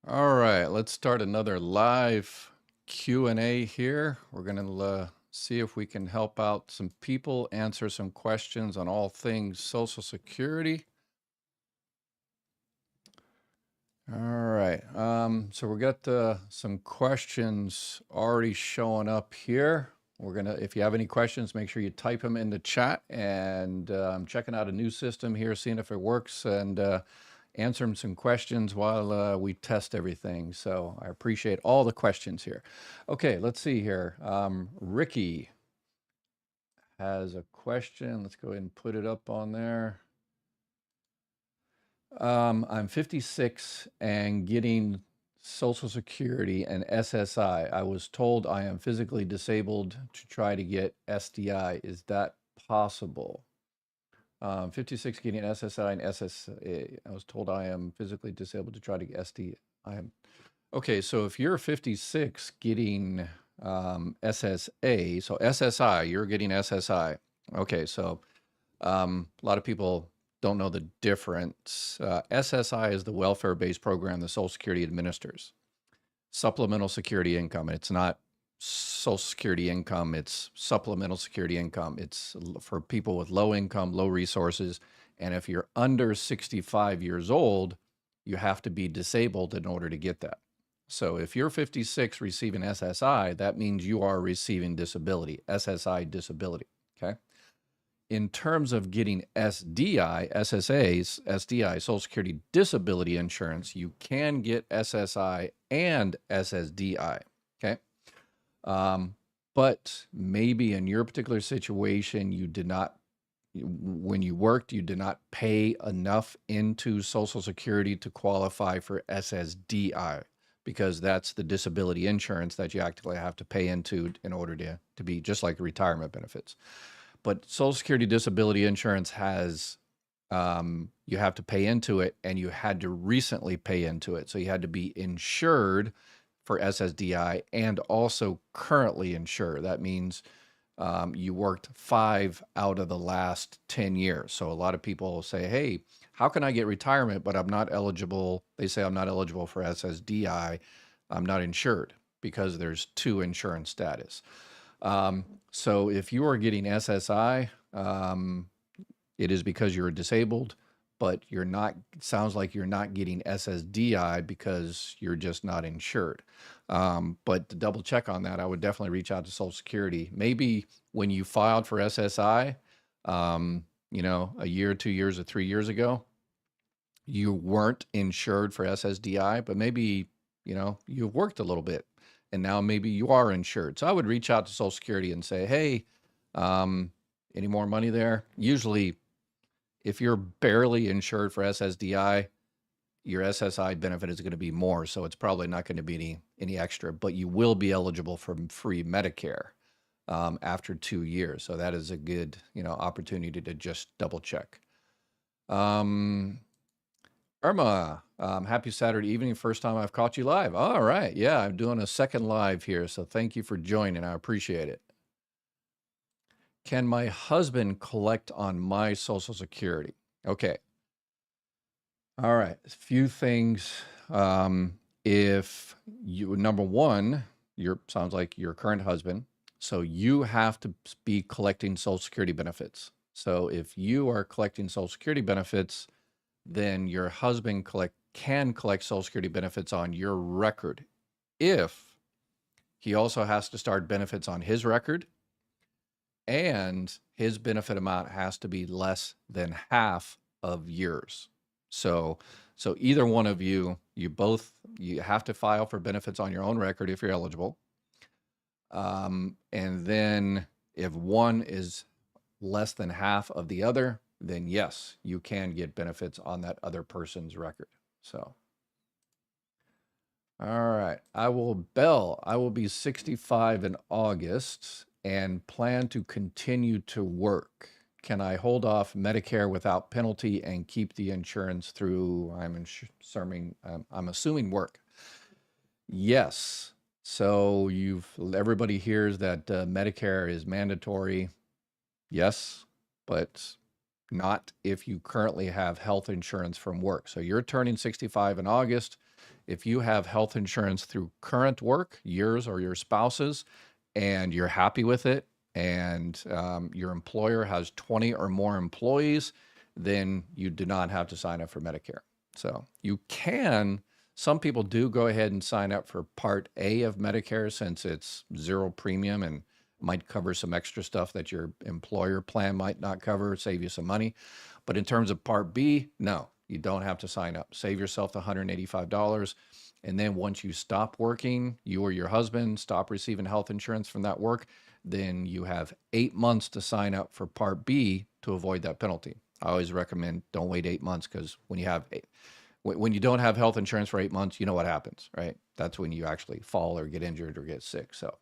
All right, let's start another live Q&A here. We're going to see if we can help out some people, answer some questions on all things Social Security. All right, so we got some questions already showing up here. If you have any questions, make sure you type them in the chat, and I'm checking out a new system here, seeing if it works, and answering some questions while we test everything. So I appreciate all the questions here. Okay, let's see here. Ricky has a question. Let's go ahead and put it up on there. I'm 56 and getting Social Security and SSI. I was told I am physically disabled to try to get SDI. Is that possible? 56 getting SSI and SSA. I was told I am physically disabled to try to get SDI. Okay, so if you're 56 getting SSA, so SSI, you're getting SSI. Okay, so a lot of people don't know the difference. SSI is the welfare-based program that Social Security administers. Supplemental security income. It's not Social Security income, it's supplemental security income. It's for people with low income, low resources. And if you're under 65 years old, you have to be disabled in order to get that. So if you're 56 receiving SSI, that means you are receiving disability, SSI disability, okay? In terms of getting SDI, SSA's, SDI, Social Security Disability Insurance, you can get SSI and SSDI, okay? But maybe in your particular situation, you did not, when you worked, you did not pay enough into Social Security to qualify for SSDI, because that's the disability insurance that you actually have to pay into in order to be just like retirement benefits. But Social Security disability insurance has, you have to pay into it, and you had to recently pay into it. So you had to be insured for SSDI and also currently insured. That means you worked 5 out of the last 10 years. So a lot of people say, hey, how can I get retirement, but I'm not eligible? They say I'm not eligible for SSDI. I'm not insured because there's 2 insurance status. So if you are getting SSI, it is because you're disabled, but you're not, it sounds like you're not getting SSDI because you're just not insured. But to double check on that, I would definitely reach out to Social Security. Maybe when you filed for SSI, you know, a year, 2 years, or 3 years ago, you weren't insured for SSDI, but maybe, you know, you've worked a little bit and now maybe you are insured. So I would reach out to Social Security and say, hey, any more money there? Usually, if you're barely insured for SSDI, your SSI benefit is going to be more, so it's probably not going to be any extra, but you will be eligible for free Medicare after 2 years. So that is a good, you know, opportunity to just double check. Irma, happy Saturday evening. First time I've caught you live. All right. Yeah, I'm doing a second live here, so thank you for joining. I appreciate it. Can my husband collect on my Social Security? Okay. All right. A few things. If you, number one, sounds like your current husband, so you have to be collecting Social Security benefits. So if you are collecting Social Security benefits, then your husband can collect Social Security benefits on your record. If he also has to start benefits on his record, and his benefit amount has to be less than half of yours. So either one of you, you have to file for benefits on your own record if you're eligible. And then if one is less than half of the other, then yes, you can get benefits on that other person's record. So, all right, I will be 65 in August and plan to continue to work. Can I hold off Medicare without penalty and keep the insurance through, I'm assuming work? Yes. So everybody hears that Medicare is mandatory. Yes, but not if you currently have health insurance from work. So you're turning 65 in August. If you have health insurance through current work, yours or your spouse's, and you're happy with it, and your employer has 20 or more employees, then you do not have to sign up for Medicare. So you can, some people do go ahead and sign up for Part A of Medicare since it's zero premium and might cover some extra stuff that your employer plan might not cover, save you some money. But in terms of Part B, no, you don't have to sign up. Save yourself the $185. And then once you stop working, you or your husband stop receiving health insurance from that work, then you have 8 months to sign up for Part B to avoid that penalty. I always recommend don't wait 8 months, because when you don't have health insurance for 8 months, you know what happens, right? That's when you actually fall or get injured or get sick. So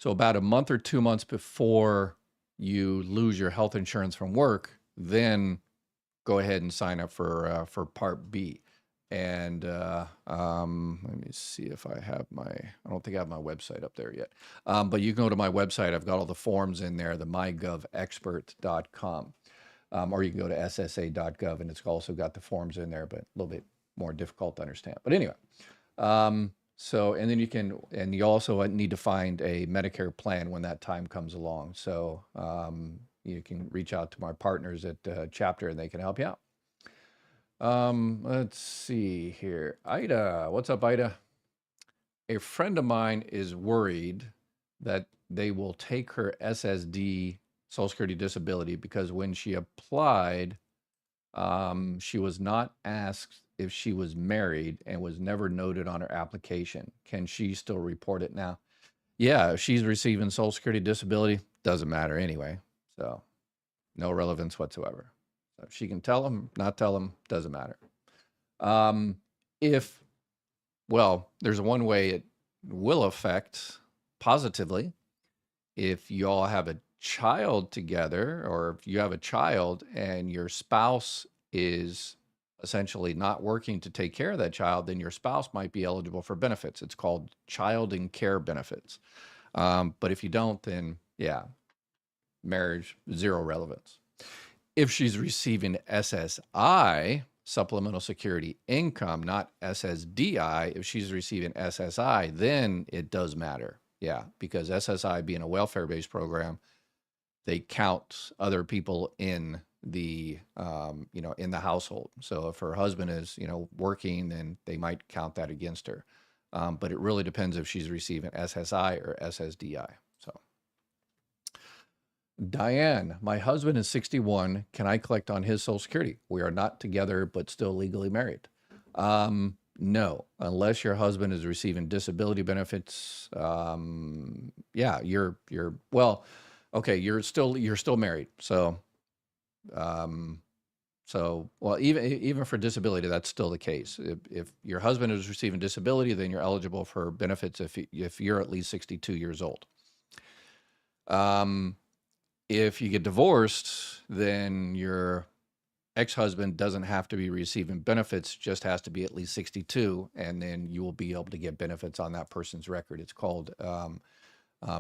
about a month or 2 months before you lose your health insurance from work, then go ahead and sign up for Part B. And let me see if I have I don't think I have my website up there yet. But you can go to my website. I've got all the forms in there, the mygovexpert.com. Or you can go to SSA.gov, and it's also got the forms in there, but a little bit more difficult to understand. But anyway, and then you also need to find a Medicare plan when that time comes along. So you can reach out to my partners at Chapter, and they can help you out. Let's see here. Ida, what's up, Ida? A friend of mine is worried that they will take her SSD, Social Security Disability, because when she applied, she was not asked if she was married and was never noted on her application. Can she still report it now? Yeah, if she's receiving Social Security Disability, doesn't matter anyway. So no relevance whatsoever. So she can tell them, not tell them, doesn't matter. There's one way it will affect positively. If you all have a child together, or if you have a child and your spouse is essentially not working to take care of that child, then your spouse might be eligible for benefits. It's called child and care benefits. But if you don't, then yeah, marriage, zero relevance. If she's receiving SSI, supplemental security income, not SSDI, if she's receiving SSI, then it does matter. Yeah, because SSI being a welfare-based program, they count other people in the in the household. So if her husband is working, then they might count that against her. But it really depends if she's receiving SSI or SSDI. So Diane, my husband is 61. Can I collect on his Social Security? We are not together, but still legally married. No, unless your husband is receiving disability benefits. Yeah, okay, you're still married. So, even for disability, that's still the case. If your husband is receiving disability, then you're eligible for benefits if you're at least 62 years old. If you get divorced, then your ex-husband doesn't have to be receiving benefits, just has to be at least 62, and then you will be able to get benefits on that person's record. It's called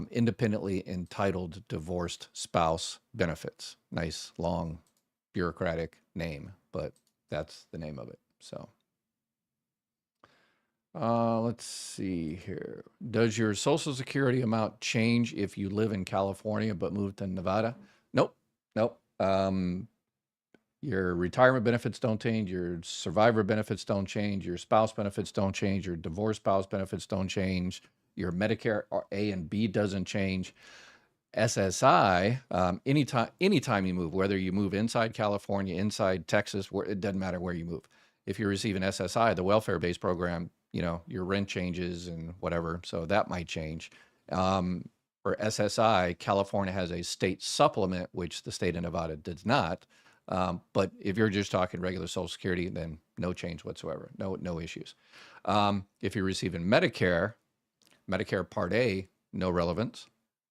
independently entitled divorced spouse benefits. Nice, long, bureaucratic name, but that's the name of it. So let's see here. Does your Social Security amount change if you live in California but move to Nevada? Nope. Your retirement benefits don't change. Your survivor benefits don't change. Your spouse benefits don't change. Your divorced spouse benefits don't change. Your Medicare A and B doesn't change. SSI, anytime you move, whether you move inside California, inside Texas, it doesn't matter where you move. If you're receiving SSI, the welfare-based program, your rent changes and whatever, so that might change. For SSI, California has a state supplement, which the state of Nevada does not. But if you're just talking regular Social Security, then no change whatsoever, no issues. If you're receiving Medicare Part A, no relevance.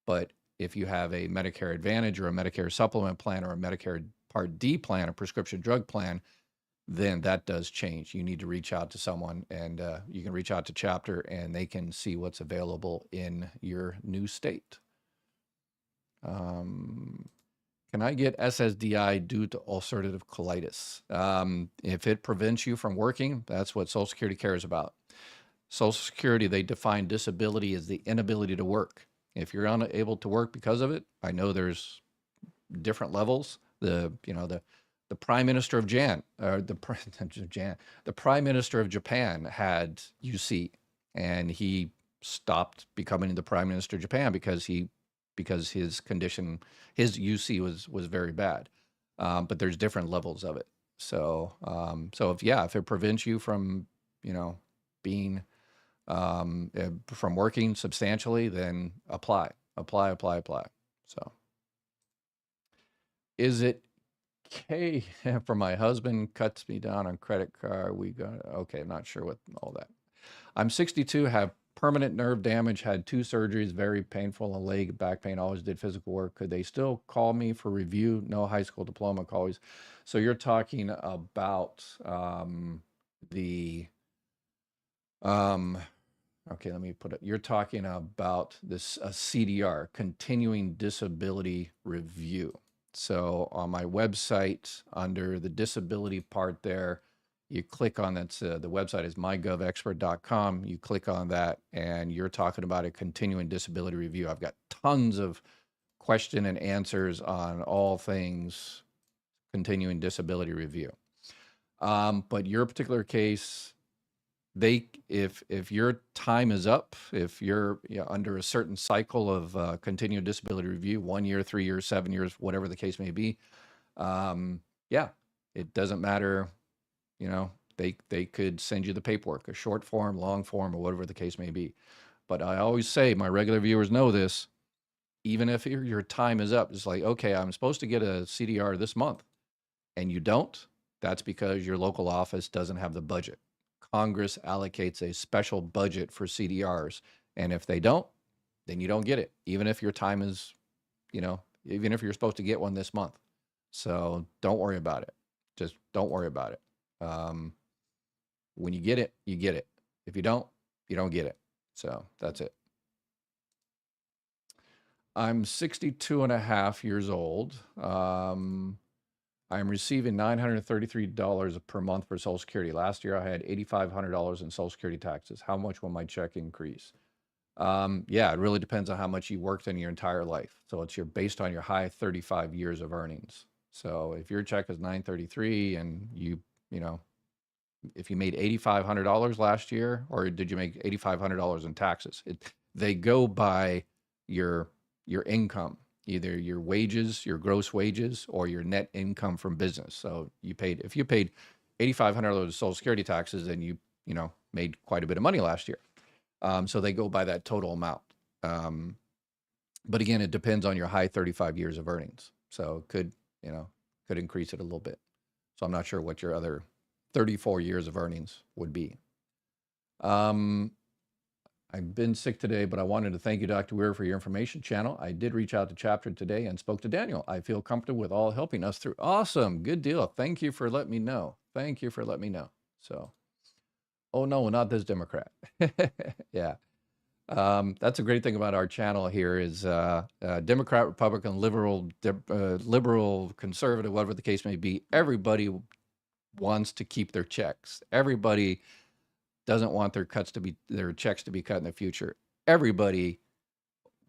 But if you have a Medicare Advantage or a Medicare Supplement plan or a Medicare Part D plan, a prescription drug plan, then that does change. You need to reach out to someone, and you can reach out to Chapter, and they can see what's available in your new state. Can I get SSDI due to ulcerative colitis? If it prevents you from working, that's what Social Security cares about. Social Security, they define disability as the inability to work. If you're unable to work because of it, I know there's different levels. The Prime Minister of the Prime Minister of Japan had UC, and he stopped becoming the Prime Minister of Japan because his condition, his UC was very bad. But there's different levels of it. So if it prevents you from being from working substantially, then apply. So is it okay for my husband cuts me down on credit card? Okay, I'm not sure what all that. I'm 62, have permanent nerve damage, had 2 surgeries, very painful, a leg, back pain, always did physical work. Could they still call me for review? No high school diploma, always. So you're talking about the okay, let me put it. You're talking about this CDR, Continuing Disability Review. So on my website, under the disability part there, you click on that. The website is mygovexpert.com. You click on that, and you're talking about a continuing disability review. I've got tons of question and answers on all things continuing disability review. But your particular case, if your time is up, if you're under a certain cycle of continued disability review, 1 year, 3 years, 7 years, whatever the case may be, yeah, it doesn't matter. They could send you the paperwork, a short form, long form, or whatever the case may be. But I always say, my regular viewers know this, even if your time is up, it's like, okay, I'm supposed to get a CDR this month, and you don't, that's because your local office doesn't have the budget. Congress allocates a special budget for CDRs. And if they don't, then you don't get it, even if your time is, even if you're supposed to get one this month. So don't worry about it. Just don't worry about it. When you get it, you get it. If you don't get it. So that's it. I'm 62 and a half years old. I'm receiving $933 per month for Social Security. Last year, I had $8,500 in Social Security taxes. How much will my check increase? Yeah, it really depends on how much you worked in your entire life. So it's based on your high 35 years of earnings. So if your check is 933 and if you made $8,500 last year, or did you make $8,500 in taxes? They go by your income, either your wages, your gross wages, or your net income from business. So if you paid $8,500 Social Security taxes, then you made quite a bit of money last year. So they go by that total amount. But again, it depends on your high 35 years of earnings. So it could increase it a little bit. So I'm not sure what your other 34 years of earnings would be. I've been sick today, but I wanted to thank you, Dr. Weir, for your information channel. I did reach out to Chapter today and spoke to Daniel. I feel comfortable with all helping us through. Awesome. Good deal. Thank you for letting me know. So, oh no, not this Democrat. Yeah. That's a great thing about our channel here is Democrat, Republican, liberal, conservative, whatever the case may be. Everybody wants to keep their checks. Everybody doesn't want their checks to be cut in the future. Everybody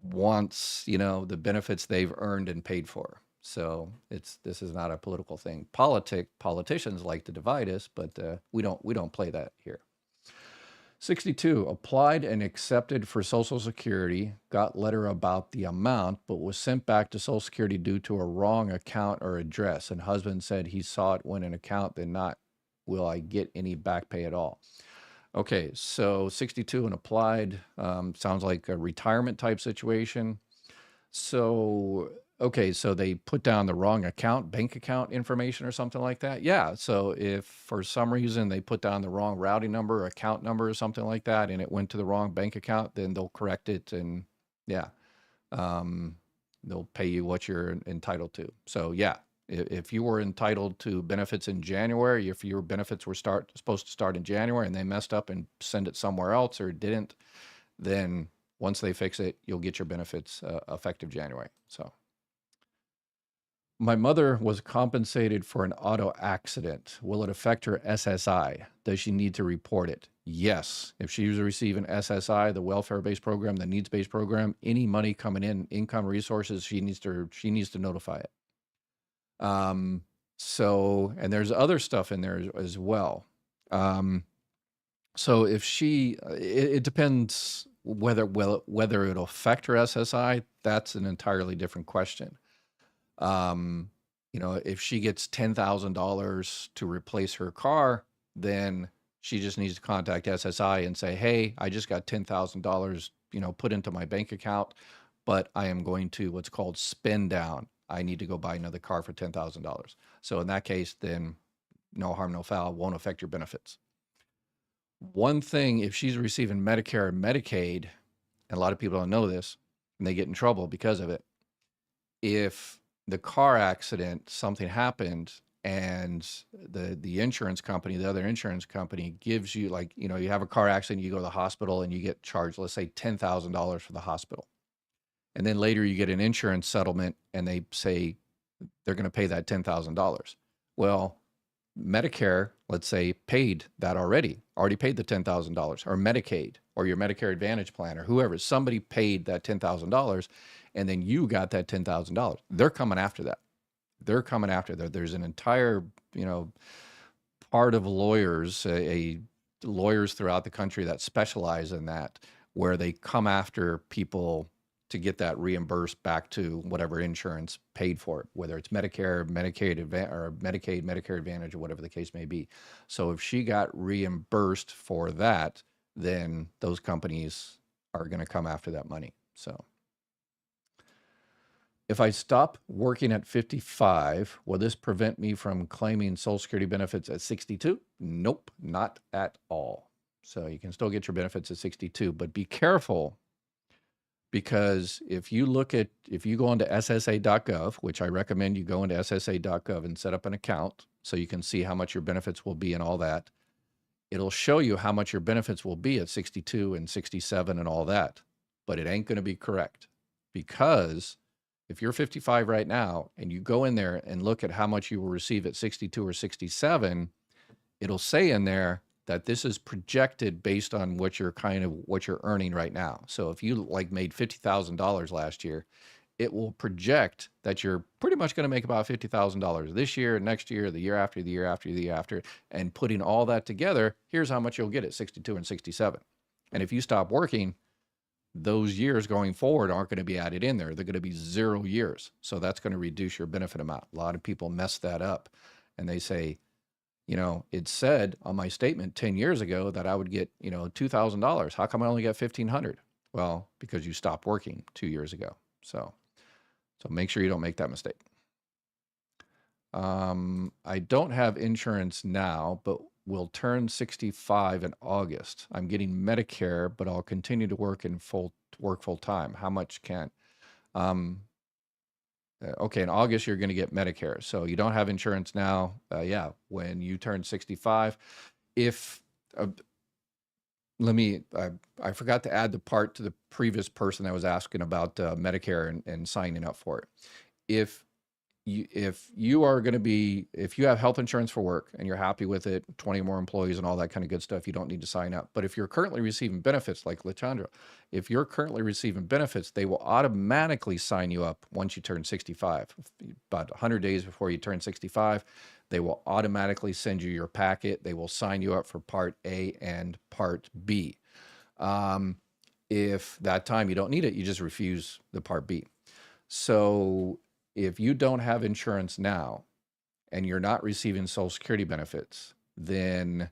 wants, the benefits they've earned and paid for. So this is not a political thing. Politicians like to divide us, but we don't play that here. 62, applied and accepted for Social Security, got letter about the amount, but was sent back to Social Security due to a wrong account or address. And husband said he saw it when an account, then not, will I get any back pay at all? Okay, so 62 and applied, sounds like a retirement type situation. So, okay, so they put down the wrong account, bank account information or something like that. Yeah, so if for some reason they put down the wrong routing number, account number or something like that, and it went to the wrong bank account, then they'll correct it and yeah, they'll pay you what you're entitled to. So yeah, if you were entitled to benefits in January, if your benefits were supposed to start in January and they messed up and send it somewhere else or didn't, then once they fix it, you'll get your benefits effective January. So My mother was compensated for an auto accident. Will it affect her SSI? Does she need to report it? Yes. If she was receiving SSI, the welfare-based program, the needs-based program, any money coming in, income resources, she needs to notify it. So, and there's other stuff in there as well. So if it depends whether it'll affect her SSI. That's an entirely different question. Um, if she gets $10,000 to replace her car, then she just needs to contact SSI and say, "Hey, I just got $10,000, put into my bank account, but I am going to what's called spend down. I need to go buy another car for $10,000." So in that case, then no harm, no foul, won't affect your benefits. One thing, if she's receiving Medicare and Medicaid, and a lot of people don't know this, and they get in trouble because of it, if the car accident, something happened, and the insurance company, the other insurance company gives you, like, you have a car accident, you go to the hospital and you get charged, let's say $10,000 for the hospital. And then later you get an insurance settlement and they say they're going to pay that $10,000. Well, Medicare, let's say, paid that already paid the $10,000, or Medicaid, or your Medicare Advantage plan, or whoever, somebody paid that $10,000, and then you got that $10,000. They're coming after that. They're coming after that. There's an entire, part of lawyers, lawyers throughout the country that specialize in that, where they come after people to get that reimbursed back to whatever insurance paid for it, whether it's Medicare, Medicaid, or Medicaid, Medicare Advantage, or whatever the case may be. So if she got reimbursed for that, then those companies are going to come after that money. So if I stop working at 55, will this prevent me from claiming Social Security benefits at 62? Nope, not at all. So you can still get your benefits at 62, but be careful, because if you go onto SSA.gov, which I recommend you go into SSA.gov and set up an account so you can see how much your benefits will be and all that, it'll show you how much your benefits will be at 62 and 67 and all that, but it ain't going to be correct, because if you're 55 right now and you go in there and look at how much you will receive at 62 or 67, it'll say in there that this is projected based on what you're earning right now. So if you made $50,000 last year, it will project that you're pretty much going to make about $50,000 this year, next year, the year after, the year after, the year after, and putting all that together, here's how much you'll get at 62 and 67. And if you stop working, those years going forward aren't going to be added in there. They're going to be 0 years. So that's going to reduce your benefit amount. A lot of people mess that up, and they say, it said on my statement 10 years ago that I would get, $2,000. How come I only got $1,500? Well, because you stopped working 2 years ago. So make sure you don't make that mistake. I don't have insurance now, but will turn 65 in August. I'm getting Medicare, but I'll continue to work full time. How much can? Okay, in August, you're going to get Medicare. So you don't have insurance now. Yeah, when you turn 65, if, I forgot to add the part to the previous person that was asking about Medicare and signing up for it. If you have health insurance for work and you're happy with it, 20 more employees and all that kind of good stuff, you don't need to sign up. But if you're currently receiving benefits, like Latondra, if you're currently receiving benefits, they will automatically sign you up once you turn 65. About 100 days before you turn 65, they will automatically send you your packet. They will sign you up for Part A and Part B. If that time you don't need it, you just refuse the Part B. So if you don't have insurance now and you're not receiving Social Security benefits, then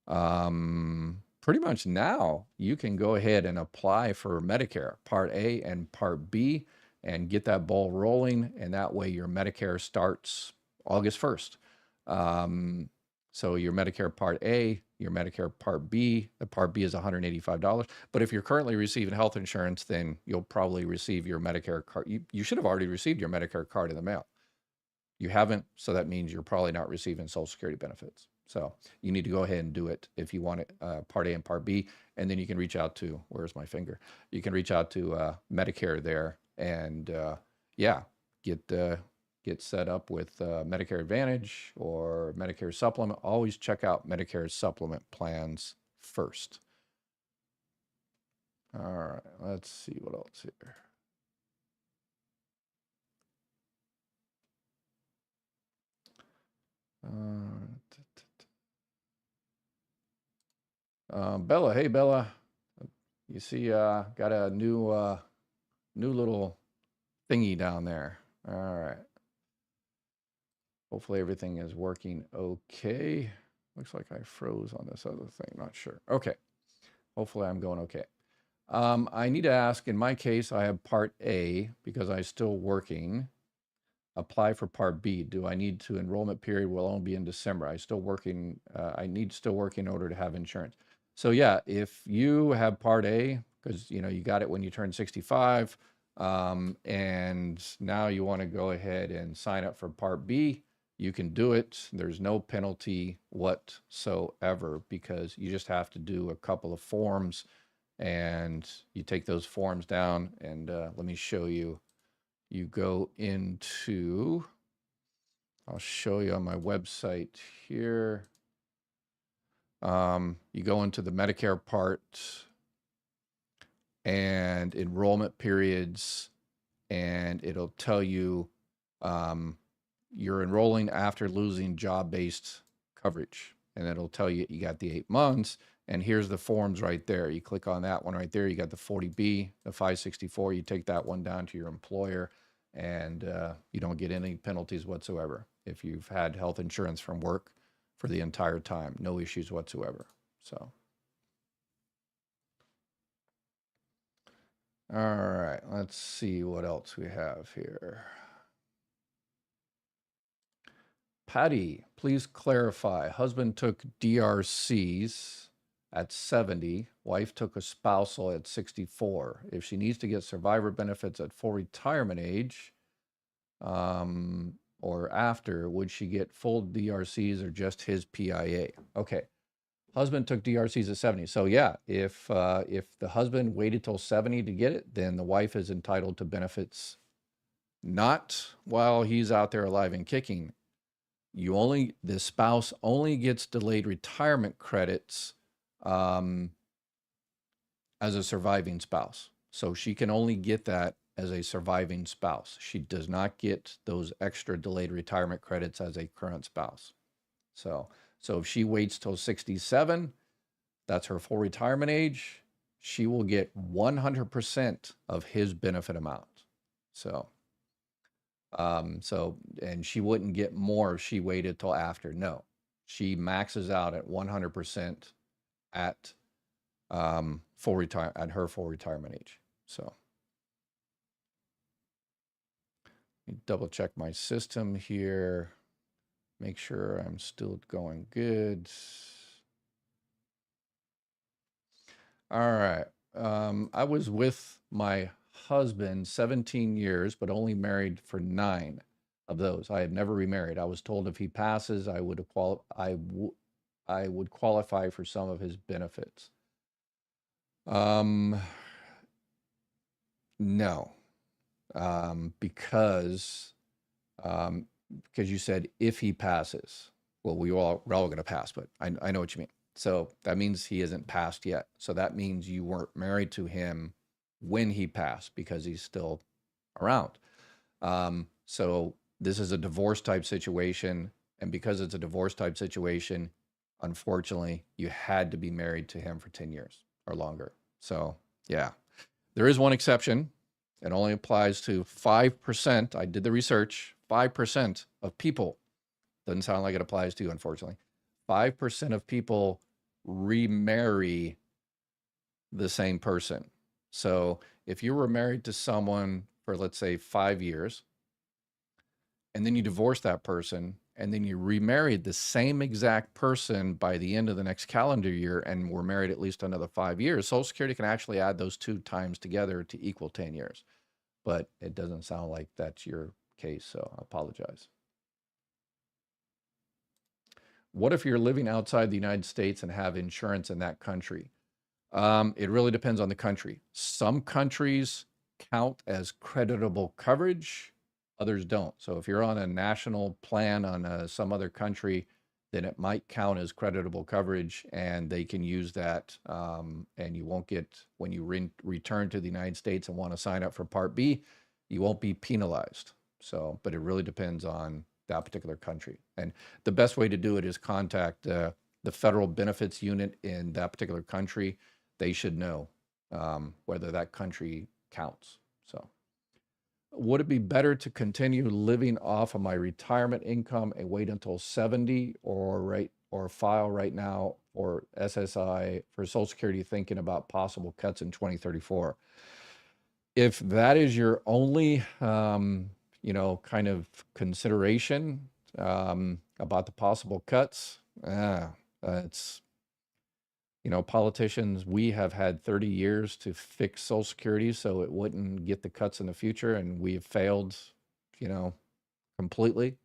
pretty much now you can go ahead and apply for Medicare Part A and Part B and get that ball rolling. And that way your Medicare starts August 1st. So your Medicare Part A, your Medicare Part B, the Part B is $185. But if you're currently receiving health insurance, then you'll probably receive your Medicare card. You should have already received your Medicare card in the mail. You haven't, so that means you're probably not receiving Social Security benefits. So you need to go ahead and do it if you want it, Part A and Part B. And then you can reach out to, where's my finger? You can reach out to Medicare there and, yeah, get get set up with Medicare Advantage or Medicare Supplement, always check out Medicare Supplement plans first. All right, let's see what else here. Bella, hey Bella, you see, got a new little thingy down there. All right. Hopefully everything is working okay. Looks like I froze on this other thing. Not sure. Okay. Hopefully I'm going okay. I need to ask, in my case, I have Part A because I'm still working. Apply for Part B. Do I need to enrollment period will only be in December? I still working. I need still working in order to have insurance. So yeah, if you have Part A, because you know you got it when you turn 65, and now you want to go ahead and sign up for Part B, you can do it. There's no penalty whatsoever because you just have to do a couple of forms, and you take those forms down. And let me show you. You go into, I'll show you on my website here. You go into the Medicare part and enrollment periods, and it'll tell you you're enrolling after losing job-based coverage. And it'll tell you you got the 8 months. And here's the forms right there. You click on that one right there. You got the 40B, the 564. You take that one down to your employer, and you don't get any penalties whatsoever if you've had health insurance from work for the entire time. No issues whatsoever. So, all right, let's see what else we have here. Patty, please clarify. Husband took DRCs at 70. Wife took a spousal at 64. If she needs to get survivor benefits at full retirement age or after, would she get full DRCs or just his PIA? Okay. Husband took DRCs at 70. So yeah, if the husband waited till 70 to get it, then the wife is entitled to benefits, not while he's out there alive and kicking. The spouse only gets delayed retirement credits as a surviving spouse. So she can only get that as a surviving spouse. She does not get those extra delayed retirement credits as a current spouse. So if she waits till 67, that's her full retirement age, she will get 100% of his benefit amount. And she wouldn't get more if she waited till after. No, she maxes out at 100% at her full retirement age. So let me double check my system here. Make sure I'm still going good. All right. I was with my husband 17 years, but only married for 9 of those. I had never remarried. I was told if he passes, I would qualify for some of his benefits. No, because you said if he passes. Well, we're all going to pass, but I know what you mean. So that means he isn't passed yet. So that means you weren't married to him when he passed because he's still around. So this is a divorce type situation. And because it's a divorce type situation, unfortunately, you had to be married to him for 10 years or longer. So yeah, there is one exception. It only applies to 5%. I did the research. 5% of people. Doesn't sound like it applies to you, unfortunately. 5% of people remarry the same person. So if you were married to someone for, let's say, 5 years, and then you divorced that person, and then you remarried the same exact person by the end of the next calendar year and were married at least another 5 years, Social Security can actually add those 2 times together to equal 10 years. But it doesn't sound like that's your case, so I apologize. What if you're living outside the United States and have insurance in that country? It really depends on the country. Some countries count as creditable coverage. Others don't. So if you're on a national plan on some other country, then it might count as creditable coverage, and they can use that. And you won't get, when you return to the United States and want to sign up for Part B, you won't be penalized. So, but it really depends on that particular country. And the best way to do it is contact the federal benefits unit in that particular country. They should know whether that country counts. So. Would it be better to continue living off of my retirement income and wait until 70 or file right now for SSI for Social Security, thinking about possible cuts in 2034? If that is your only, kind of consideration about the possible cuts, it's, politicians, we have had 30 years to fix Social Security so it wouldn't get the cuts in the future, and we have failed, completely.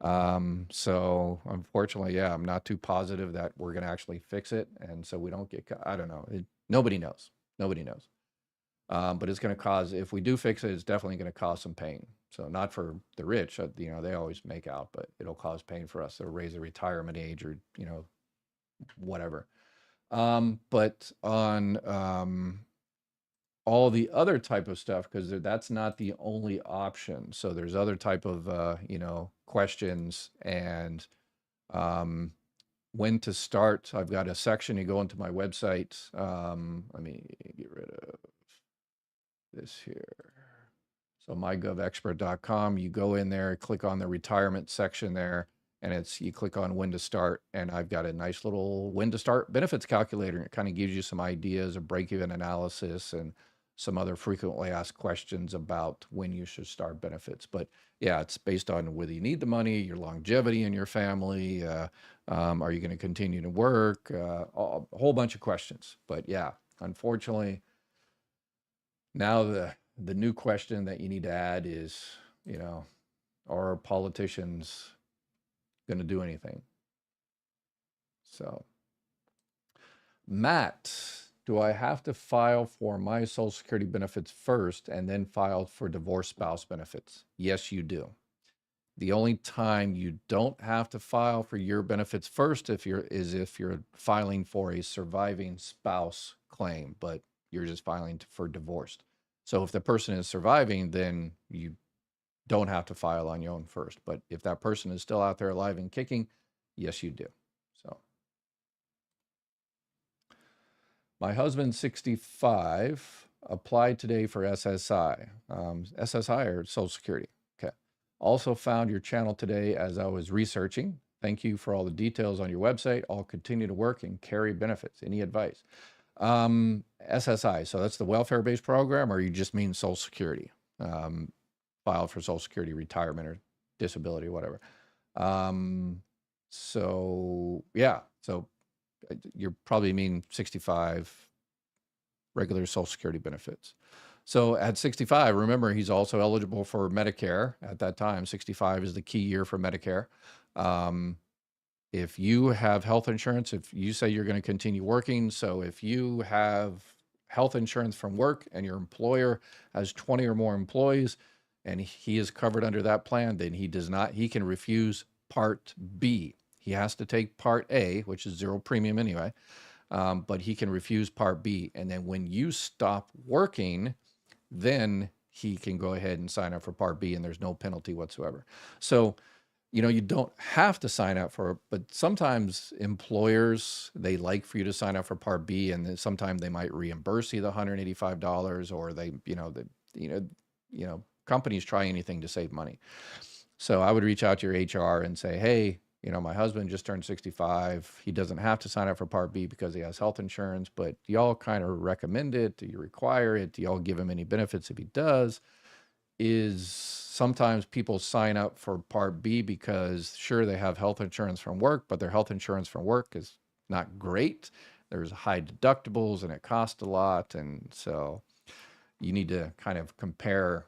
So unfortunately, yeah, I'm not too positive that we're going to actually fix it, and so we don't get cut. I don't know. Nobody knows. Nobody knows. But it's going to cause, if we do fix it, it's definitely going to cause some pain. So not for the rich, they always make out, but it'll cause pain for us to raise the retirement age or, whatever. But on all the other type of stuff, because that's not the only option. So there's other type of, questions and when to start. I've got a section. You go into my website. Let me get rid of this here. So mygovexpert.com, you go in there, click on the retirement section there, and you click on when to start, and I've got a nice little when to start benefits calculator. It kind of gives you some ideas, a break-even analysis, and some other frequently asked questions about when you should start benefits. But yeah, it's based on whether you need the money, your longevity in your family, are you going to continue to work, a whole bunch of questions. But yeah, unfortunately, now the new question that you need to add is, are politicians going to do anything? So, Matt, do I have to file for my Social Security benefits first and then file for divorced spouse benefits? Yes, you do. The only time you don't have to file for your benefits first if you're filing for a surviving spouse claim, but you're just filing for divorced. So if the person is surviving, then you don't have to file on your own first. But if that person is still out there alive and kicking, yes, you do. So my husband's 65, applied today for SSI. SSI or Social Security. Okay. Also found your channel today as I was researching. Thank you for all the details on your website. I'll continue to work and carry benefits. Any advice? SSI, so that's the welfare-based program, or you just mean Social Security? Filed for Social Security, retirement, or disability, or whatever. So yeah, so you probably mean 65 regular Social Security benefits. So at 65, remember, he's also eligible for Medicare at that time. 65 is the key year for Medicare. If you have health insurance, if you say you're going to continue working, so if you have health insurance from work and your employer has 20 or more employees and he is covered under that plan, then he can refuse Part B. He has to take Part A, which is zero premium anyway, but he can refuse Part B. And then when you stop working, then he can go ahead and sign up for Part B, and there's no penalty whatsoever. So, you don't have to sign up for it, but sometimes employers, they like for you to sign up for Part B, and then sometimes they might reimburse you the $185, or companies try anything to save money. So I would reach out to your HR and say, hey, my husband just turned 65. He doesn't have to sign up for Part B because he has health insurance, but do y'all kind of recommend it? Do you require it? Do y'all give him any benefits if he does? Sometimes people sign up for Part B because sure, they have health insurance from work, but their health insurance from work is not great. There's high deductibles and it costs a lot. And so you need to kind of compare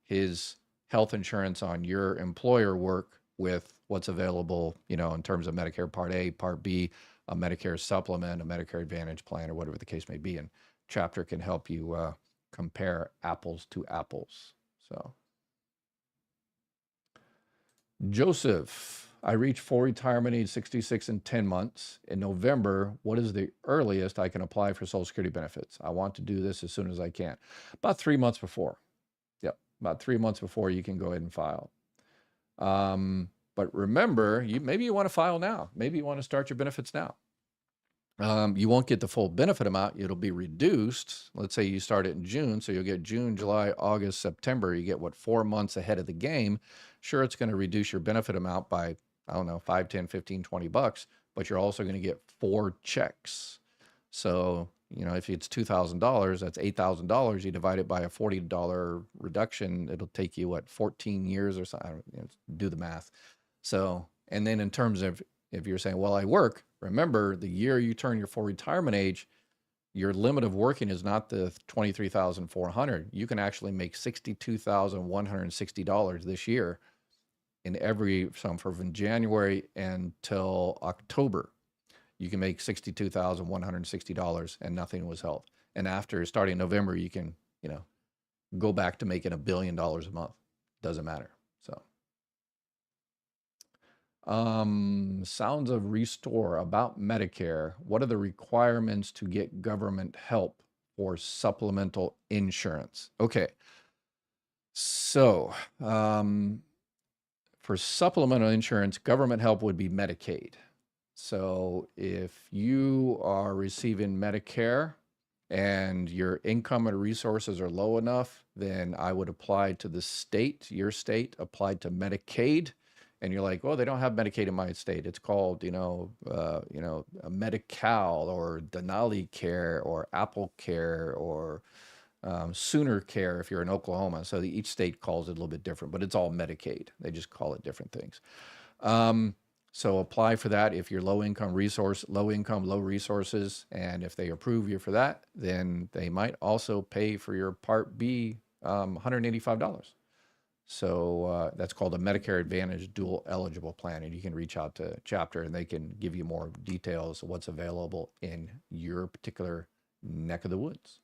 his health insurance on your employer work with what's available, in terms of Medicare Part A, Part B, a Medicare supplement, a Medicare Advantage plan, or whatever the case may be. And Chapter can help you compare apples to apples. So Joseph, I reached full retirement age 66 in 10 months. In November, what is the earliest I can apply for Social Security benefits? I want to do this as soon as I can. About 3 months before. Yep, about 3 months before you can go ahead and file. But remember, maybe you want to file now. Maybe you want to start your benefits now. You won't get the full benefit amount. It'll be reduced. Let's say you start it in June, so you'll get June, July, August, September. You get, what, 4 months ahead of the game. Sure, it's going to reduce your benefit amount by, I don't know, 5, 10, 15, 20 bucks, but you're also going to get 4 checks. So, if it's $2,000, that's $8,000. You divide it by a $40 reduction, it'll take you, what, 14 years or something? Do the math. So, and then in terms of, if you're saying, well, I work, remember, the year you turn your full retirement age, your limit of working is not the $23,400. You can actually make $62,160 this year from January until October. You can make $62,160 and nothing was held. And after starting November, you can, go back to making $1 billion a month. Doesn't matter. So. Sounds of Restore about Medicare. What are the requirements to get government help for supplemental insurance? Okay. So, for supplemental insurance, government help would be Medicaid. So if you are receiving Medicare and your income and resources are low enough, then I would apply to the state, your state, apply to Medicaid. And you're like, well, they don't have Medicaid in my state. It's called, a Medi-Cal or Denali Care or Apple Care or Sooner Care if you're in Oklahoma. So each state calls it a little bit different, but it's all Medicaid. They just call it different things. So apply for that if you're low income, low resources. And if they approve you for that, then they might also pay for your Part B, $185. So that's called a Medicare Advantage dual eligible plan. And you can reach out to Chapter and they can give you more details of what's available in your particular neck of the woods.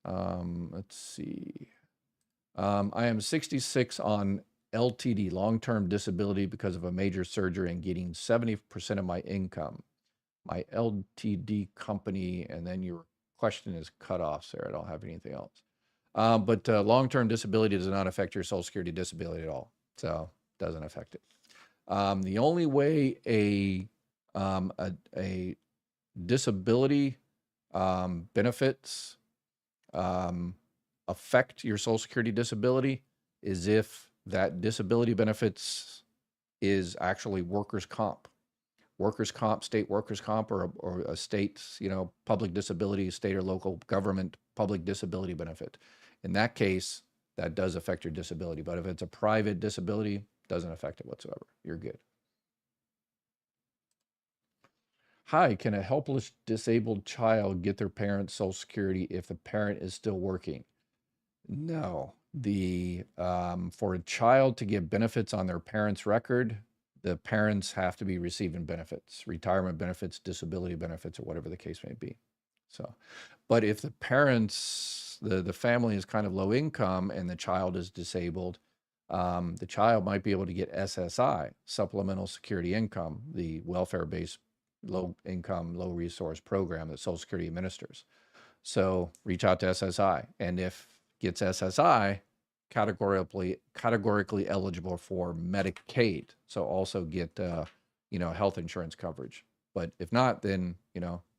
Let's see. I am 66 on LTD, long-term disability, because of a major surgery and getting 70% of my income. My LTD company, and then your question is cut off, Sarah. I don't have anything else. But long-term disability does not affect your Social Security disability at all. So it doesn't affect it. The only way a disability benefits affect your Social Security disability is if that disability benefits is actually workers' comp. Workers' comp, state workers' comp, or a state, public disability, state or local government public disability benefit. In that case, that does affect your disability. But if it's a private disability, doesn't affect it whatsoever. You're good. Hi, can a helpless disabled child get their parents' Social Security if the parent is still working? No. For a child to get benefits on their parents' record, the parents have to be receiving benefits, retirement benefits, disability benefits, or whatever the case may be. So, but if the parents, the family is kind of low income and the child is disabled, the child might be able to get SSI, Supplemental Security Income, the welfare-based low income, low resource program that Social Security administers. So reach out to SSI, and if gets SSI, categorically eligible for Medicaid. So also get health insurance coverage. But if not, then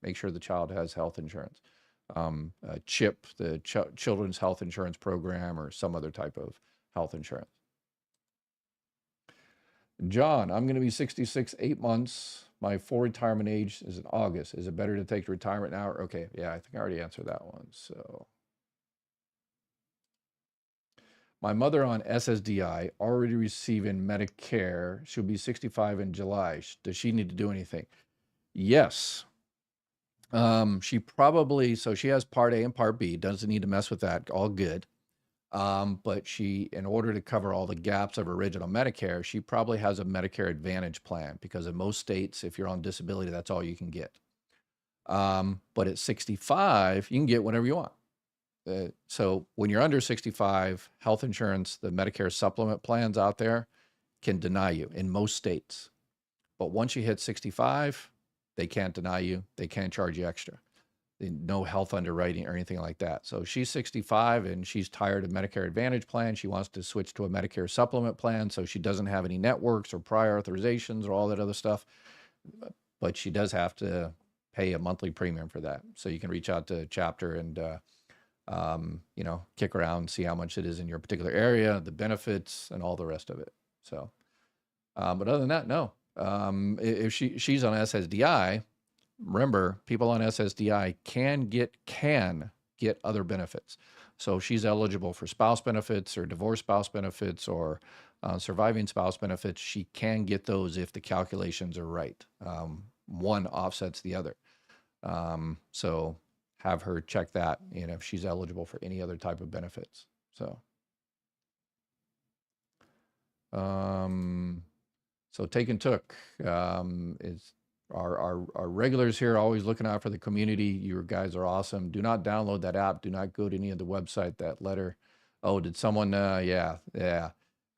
make sure the child has health insurance. CHIP, the Children's Health Insurance Program, or some other type of health insurance. John, I'm going to be 66, 8 months. My full retirement age is in August. Is it better to take retirement now? Okay, yeah, I think I already answered that one. So, my mother on SSDI, already receiving Medicare. She'll be 65 in July. Does she need to do anything? Yes. She probably, so she has Part A and Part B, doesn't need to mess with that, all good. But she, in order to cover all the gaps of original Medicare, she probably has a Medicare Advantage plan, because in most states, if you're on disability, that's all you can get. But at 65, you can get whatever you want. So when you're under 65, health insurance, the Medicare supplement plans out there, can deny you in most states. But once you hit 65, they can't deny you. They can't charge you extra. No health underwriting or anything like that. So she's 65 and she's tired of Medicare Advantage plan. She wants to switch to a Medicare supplement plan so she doesn't have any networks or prior authorizations or all that other stuff. But she does have to pay a monthly premium for that. So you can reach out to Chapter and, you know, kick around, see how much it is in your particular area, the benefits, and all the rest of it. So, but other than that, no. If she's on SSDI, remember, people on SSDI can get other benefits. So if she's eligible for spouse benefits or divorced spouse benefits or surviving spouse benefits, she can get those if the calculations are right. One offsets the other. So have her check that, you know, if she's eligible for any other type of benefits. So, so Take and Took is our regulars here, always looking out for the community. You guys are awesome. Do not download that app. Do not go to any of the website, that letter. Oh, did someone, yeah.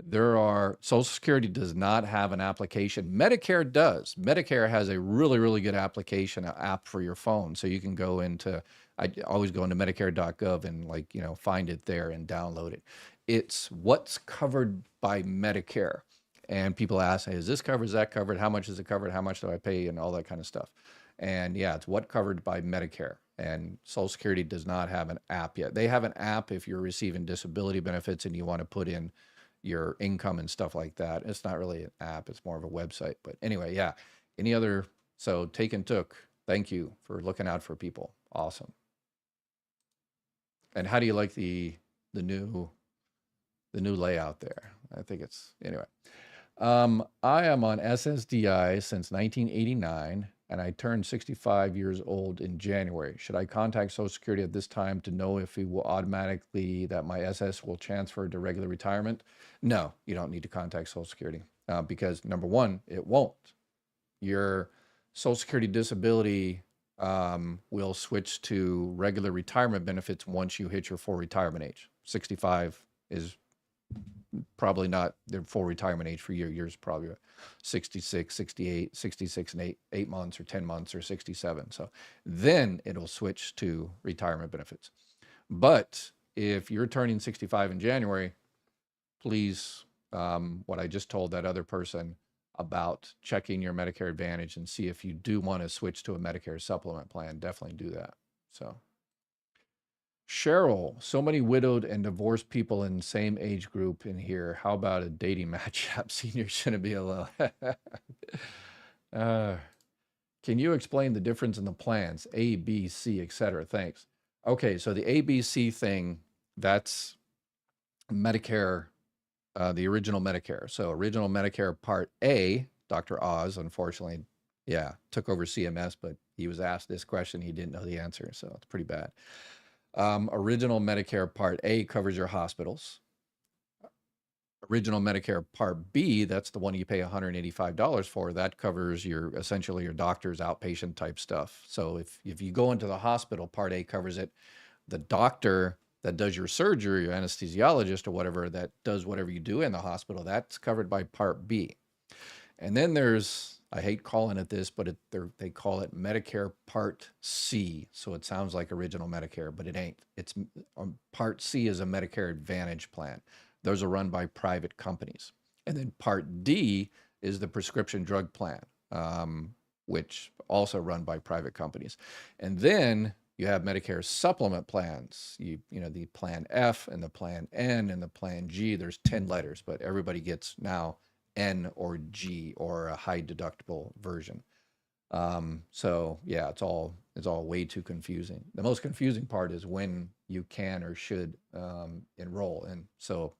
There are, Social Security does not have an application. Medicare does. Medicare has a really, really good application, an app for your phone. So you can go into, I always go into Medicare.gov and, like, you know, find it there and download it. It's what's covered by Medicare. And people ask, hey, is this covered? Is that covered? How much is it covered? How much do I pay? And all that kind of stuff. And yeah, it's what covered by Medicare. And Social Security does not have an app yet. They have an app if you're receiving disability benefits and you want to put in your income and stuff like that. It's not really an app. It's more of a website. But anyway, yeah. Any other? So Take and Took, thank you for looking out for people. Awesome. And how do you like the new layout there? I think it's, anyway. I am on SSDI since 1989, and I turned 65 years old in January. Should I contact Social Security at this time to know if it will automatically, that my SS will transfer to regular retirement? No, you don't need to contact Social Security because, number one, it won't. Your Social Security disability will switch to regular retirement benefits once you hit your full retirement age. 65 is probably not the full retirement age for you. Yours probably 66, 68, 66 and 8 months or 10 months or 67. So then it'll switch to retirement benefits. But if you're turning 65 in January, please, what I just told that other person about checking your Medicare Advantage and see if you do want to switch to a Medicare supplement plan, definitely do that. So Cheryl, so many widowed and divorced people in the same age group in here. How about a dating match app? Seniors shouldn't be alone. Can you explain the difference in the plans, A, B, C, etc.? Thanks. Okay, so the A, B, C thing, that's Medicare, the original Medicare. So original Medicare Part A, Dr. Oz, unfortunately, yeah, took over CMS, but he was asked this question. He didn't know the answer, so it's pretty bad. Original Medicare Part A covers your hospitals. Original Medicare Part B, that's the one you pay $185 for. That covers your, essentially your doctor's outpatient type stuff. So if you go into the hospital, Part A covers it. The doctor that does your surgery, your anesthesiologist or whatever, that does whatever you do in the hospital, that's covered by Part B. And then there's, I hate calling it this, but they call it Medicare Part C. So it sounds like original Medicare, but it ain't. It's Part C is a Medicare Advantage plan. Those are run by private companies. And then Part D is the prescription drug plan, which also run by private companies. And then you have Medicare supplement plans. You know, the Plan F and the Plan N and the Plan G. There's 10 letters, but everybody gets now N or G or a high deductible version. So yeah, it's all way too confusing. The most confusing part is when you can or should enroll. And so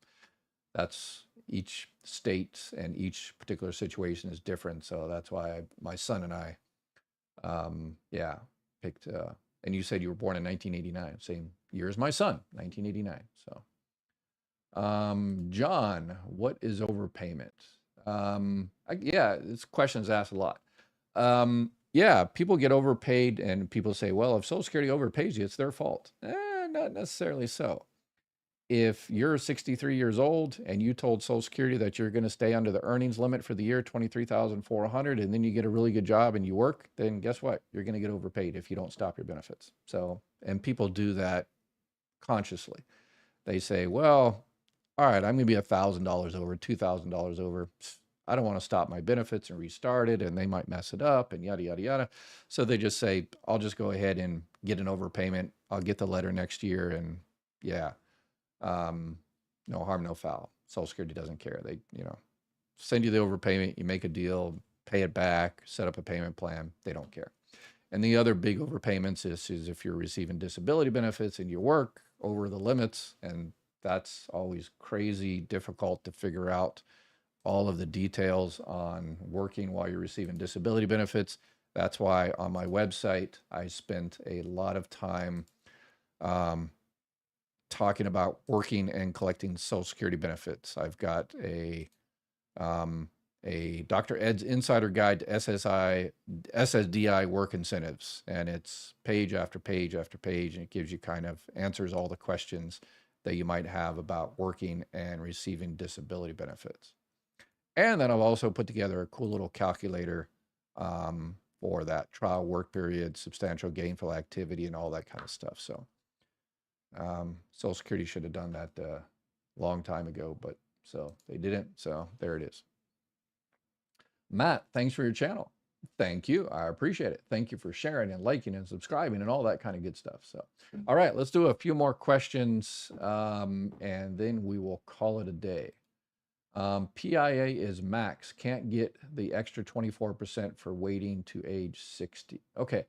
that's, each state and each particular situation is different. So that's why my son and I, yeah, picked, and you said you were born in 1989, same year as my son, 1989. So, John, what is overpayment? Yeah, this question is asked a lot. Yeah, people get overpaid and people say, well, if Social Security overpays you, it's their fault. Not necessarily so. if you're 63 years old and you told Social Security that you're going to stay under the earnings limit for the year, 23,400, and then you get a really good job and you work, then guess what? You're going to get overpaid if you don't stop your benefits. So, and people do that consciously. They say, well, all right, I'm going to be $1,000 over, $2,000 over. I don't want to stop my benefits and restart it, and they might mess it up and yada, yada, yada. So they just say, I'll just go ahead and get an overpayment. I'll get the letter next year. And yeah, no harm, no foul. Social Security doesn't care. They, send you the overpayment, you make a deal, pay it back, set up a payment plan. They don't care. And the other big overpayments is if you're receiving disability benefits and you work over the limits, and that's always crazy difficult to figure out all of the details on working while you're receiving disability benefits. That's why on my website, I spent a lot of time talking about working and collecting Social Security benefits. I've got a Dr. Ed's Insider Guide to SSDI work incentives, and it's page after page after page, and it gives you kind of answers all the questions that you might have about working and receiving disability benefits. And then I've also put together a cool little calculator for that trial work period, substantial gainful activity, and all that kind of stuff. So Social Security should have done that a long time ago, but so they didn't. So there it is. Matt, thanks for your channel. Thank you. I appreciate it. Thank you for sharing and liking and subscribing and all that kind of good stuff. So, all right, let's do a few more questions and then we will call it a day. PIA is max. Can't get the extra 24% for waiting to age 60. Okay.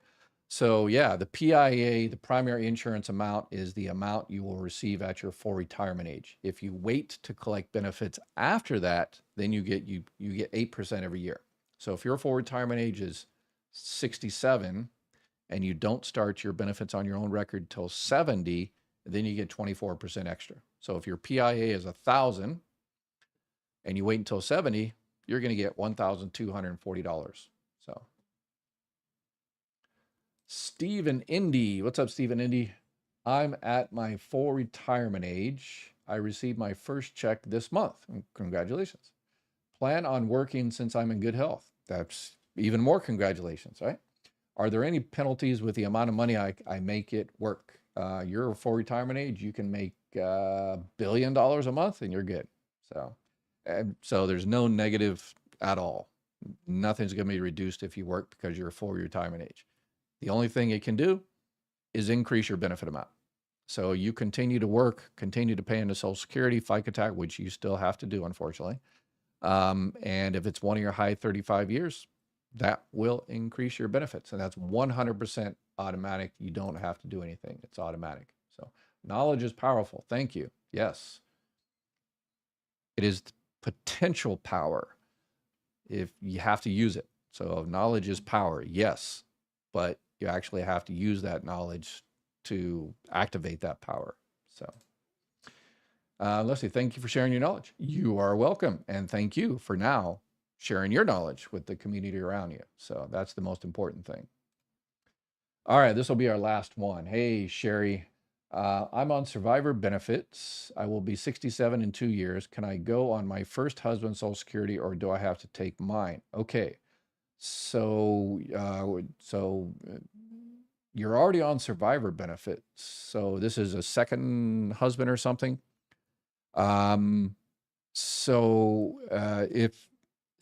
So yeah, the PIA, the primary insurance amount, is the amount you will receive at your full retirement age. If you wait to collect benefits after that, then you get 8% every year. So if your full retirement age is 67 and you don't start your benefits on your own record till 70, then you get 24% extra. So if your PIA is 1,000 and you wait until 70, you're going to get $1,240. So Stephen Indy. What's up, Stephen Indy? I'm at my full retirement age. I received my first check this month. Congratulations. Plan on working since I'm in good health. That's even more congratulations, right? Are there any penalties with the amount of money I make it work? You're full retirement age, you can make $1 billion a month and you're good. So there's no negative at all. Nothing's going to be reduced if you work because you're full retirement age. The only thing it can do is increase your benefit amount. So you continue to work, continue to pay into Social Security, FICA tax, which you still have to do, unfortunately. And if it's one of your high 35 years, that will increase your benefits. And that's 100% automatic. You don't have to do anything. It's automatic. So knowledge is powerful. Thank you. Yes. It is potential power if you have to use it. So knowledge is power. Yes. But you actually have to use that knowledge to activate that power. So Leslie, thank you for sharing your knowledge. You are welcome. And thank you for now sharing your knowledge with the community around you. So that's the most important thing. All right, this will be our last one. Hey, Sherry, I'm on survivor benefits. I will be 67 in 2 years. Can I go on my first husband's Social Security or do I have to take mine? Okay. So you're already on survivor benefits. So this is a second husband or something.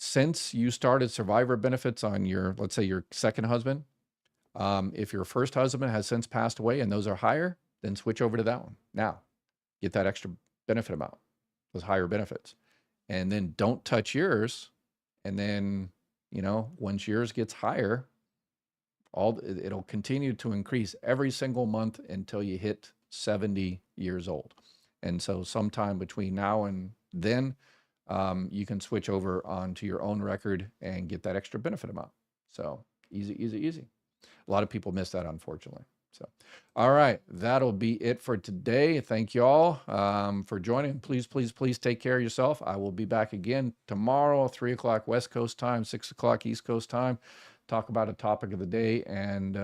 Since you started survivor benefits on your, let's say your second husband, if your first husband has since passed away and those are higher, then switch over to that one. Now, get that extra benefit amount, those higher benefits, and then don't touch yours. And then, once yours gets higher, it'll continue to increase every single month until you hit 70 years old. And so sometime between now and then, you can switch over onto your own record and get that extra benefit amount. So easy, easy, easy. A lot of people miss that, unfortunately. So, all right, that'll be it for today. Thank you all for joining. Please, please, please take care of yourself. I will be back again tomorrow, 3 o'clock West Coast time, 6 o'clock East Coast time, talk about a topic of the day and